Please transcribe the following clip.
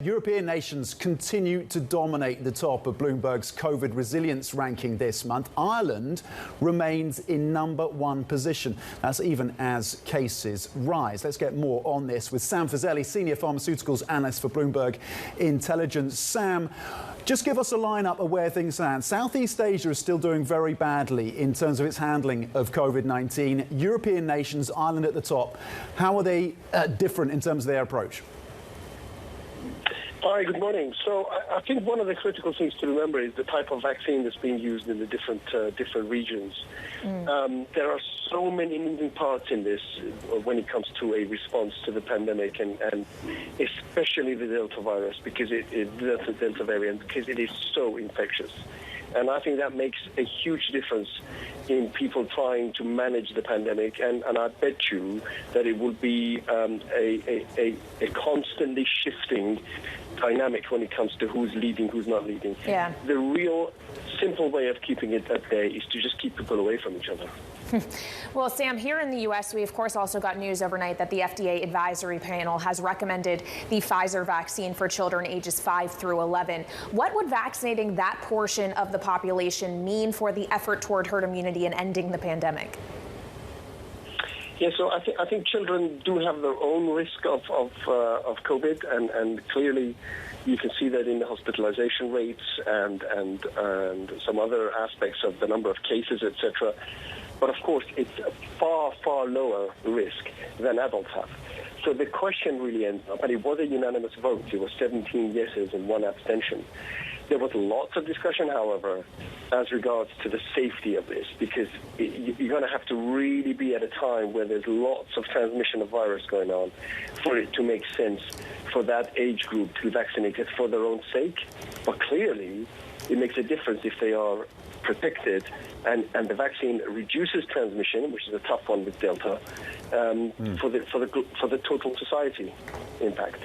European nations continue to dominate the top of Bloomberg's Covid Resilience Ranking this month. Ireland remains in #1 position. That's even as cases rise. Let's get more on this with Sam Fazeli, Senior Pharmaceuticals Analyst for Bloomberg Intelligence. Sam, just give us a lineup of where things stand. Southeast Asia is still doing very badly in terms of its handling of COVID-19. European nations, Ireland at the top. How are they different in terms of their approach? Hi, good morning. So I think one of the critical things to remember is the type of vaccine that's being used in the different regions. There are so many moving parts in this when it comes to a response to the pandemic, and especially the Delta virus, because the Delta variant, because it is so infectious. And I think that makes a huge difference in people trying to manage the pandemic. And I bet you that it will be a constantly shifting dynamic when it comes to who's leading, who's not leading. Yeah. The real simple way of keeping it at bay is to just keep people away from each other. Well, Sam, here in the U.S., we of course also got news overnight that the FDA advisory panel has recommended the Pfizer vaccine for children ages 5 through 11. What would vaccinating that portion of the population mean for the effort toward herd immunity and ending the pandemic? Yeah, so I think children do have their own risk of COVID, and clearly you can see that in the hospitalization rates and some other aspects of the number of cases, etc. But of course, it's a far, far lower risk than adults have. So the question really ends up, and it was a unanimous vote. It was 17 yeses and 1 abstention. There was lots of discussion, however, as regards to the safety of this, because you're going to have to really be at a time where there's lots of transmission of virus going on for it to make sense for that age group to be vaccinated for their own sake. But clearly, it makes a difference if they are protected, and the vaccine reduces transmission, which is a tough one with Delta, for the total society impact.